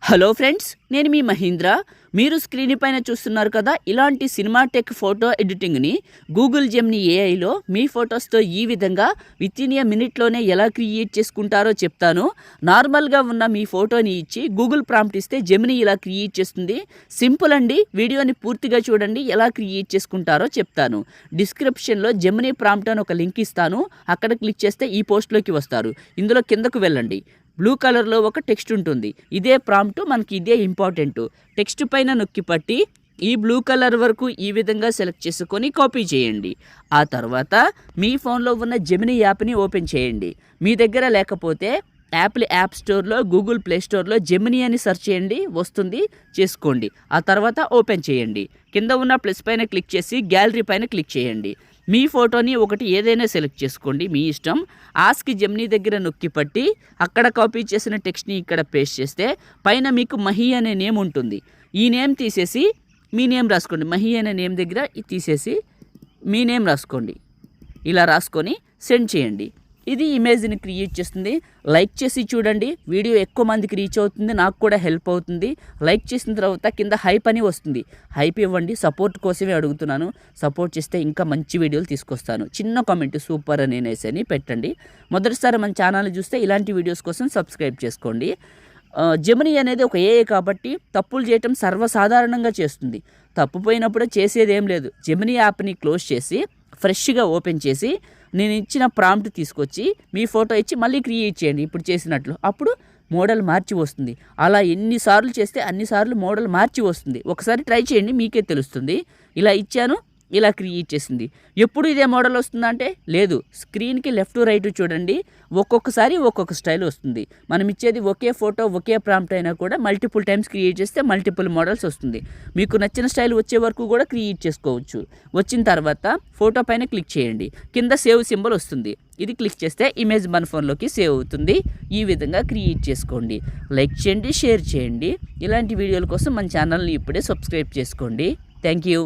Hello friends, నేను మీ మహీంద్ర. మీరు screen పైన చూస్తున్నారు కదా, ఇలాంటి సినిమాటెక్ ఫోటో ఎడిటింగ్ని గూగుల్ జెమినీ ఏఐలో మీ ఫొటోస్తో ఈ విధంగా వితిన్ ఏ మినిట్లోనే ఎలా క్రియేట్ చేసుకుంటారో చెప్తాను. నార్మల్గా ఉన్న మీ ఫోటోని ఇచ్చి గూగుల్ ప్రాంప్ట్ ఇస్తే జెమినీ ఇలా క్రియేట్ చేస్తుంది. సింపుల్ అండి. వీడియోని పూర్తిగా చూడండి, ఎలా క్రియేట్ చేసుకుంటారో చెప్తాను. డిస్క్రిప్షన్లో జెమినీ ప్రాంప్ట్ అని ఒక లింక్ ఇస్తాను. అక్కడ క్లిక్ చేస్తే ఈ పోస్ట్లోకి వస్తారు. ఇందులో కిందకు వెళ్ళండి. బ్లూ కలర్లో ఒక టెక్స్ట్ ఉంటుంది. ఇదే ప్రాంప్ట్, మనకి ఇదే ఇంపార్టెంట్. టెక్స్ట్ పైన నొక్కి పట్టి ఈ బ్లూ కలర్ వరకు ఈ విధంగా సెలెక్ట్ చేసుకొని కాపీ చేయండి. ఆ తర్వాత మీ ఫోన్లో ఉన్న జెమినీ యాప్ని ఓపెన్ చేయండి. మీ దగ్గర లేకపోతే యాప్ స్టోర్లో, గూగుల్ ప్లే స్టోర్లో జెమినీ అని సెర్చ్ చేయండి, వస్తుంది, చేసుకోండి. ఆ తర్వాత ఓపెన్ చేయండి. కింద ఉన్న ప్లస్ పైన క్లిక్ చేసి గ్యాలరీ పైన క్లిక్ చేయండి. మీ ఫోటోని ఒకటి ఏదైనా సెలెక్ట్ చేసుకోండి, మీ ఇష్టం. ఆస్క్ జెమినీ దగ్గర నొక్కి పట్టి అక్కడ కాపీ చేసిన టెక్స్ట్ని ఇక్కడ పేస్ట్ చేస్తే పైన మీకు మహి అనే నేమ్ ఉంటుంది. ఈ నేమ్ తీసేసి మీ నేమ్ రాసుకోండి. మహి అనే నేమ్ దగ్గర తీసేసి మీ నేమ్ రాసుకోండి. ఇలా రాసుకొని సెండ్ చేయండి. ఇది ఇమేజ్ని క్రియేట్ చేస్తుంది. లైక్ చేసి చూడండి, వీడియో ఎక్కువ మందికి రీచ్ అవుతుంది, నాకు కూడా హెల్ప్ అవుతుంది. లైక్ చేసిన తర్వాత కింద హైప్ అని వస్తుంది, హైప్ ఇవ్వండి. సపోర్ట్ కోసమే అడుగుతున్నాను. సపోర్ట్ చేస్తే ఇంకా మంచి వీడియోలు తీసుకొస్తాను. చిన్న కామెంట్ సూపర్ అని పెట్టండి. మొదటిసారి మన ఛానల్ చూస్తే ఇలాంటి వీడియోస్ కోసం సబ్స్క్రైబ్ చేసుకోండి. జెమినీ అనేది ఒక ఏఐ కాబట్టి తప్పులు చేయటం సర్వసాధారణంగా చేస్తుంది. తప్పుపోయినప్పుడే చేసేది ఏం లేదు. జెమినీ యాప్ని క్లోజ్ చేసి ఫ్రెష్గా ఓపెన్ చేసి నేను ఇచ్చిన ప్రాంప్ట్ తీసుకొచ్చి మీ ఫోటో ఇచ్చి మళ్ళీ క్రియేట్ చేయండి ఇప్పుడు చేసినట్లు. అప్పుడు మోడల్ మార్చి వస్తుంది. అలా ఎన్నిసార్లు చేస్తే అన్నిసార్లు మోడల్ మార్చి వస్తుంది. ఒకసారి ట్రై చేయండి, మీకే తెలుస్తుంది. ఇలా ఇచ్చాను, ఇలా క్రియేట్ చేసింది. ఎప్పుడు ఇదే మోడల్ వస్తుందంటే లేదు. స్క్రీన్కి లెఫ్ట్ రైట్ చూడండి, ఒక్కొక్కసారి ఒక్కొక్క స్టైల్ వస్తుంది. మనం ఇచ్చేది ఒకే ఫోటో, ఒకే ప్రాంప్ట్ అయినా కూడా మల్టిపుల్ టైమ్స్ క్రియేట్ చేస్తే మల్టిపుల్ మోడల్స్ వస్తుంది. మీకు నచ్చిన స్టైల్ వచ్చే వరకు కూడా క్రియేట్ చేసుకోవచ్చు. వచ్చిన తర్వాత ఫోటో పైన క్లిక్ చేయండి, కింద సేవ్ సింబల్ వస్తుంది. ఇది క్లిక్ చేస్తే ఇమేజ్ మన ఫోన్లోకి సేవ్ అవుతుంది. ఈ విధంగా క్రియేట్ చేసుకోండి. లైక్ చేయండి, షేర్ చేయండి. ఇలాంటి వీడియోల కోసం మన ఛానల్ని ఇప్పుడే సబ్స్క్రైబ్ చేసుకోండి. Thank you.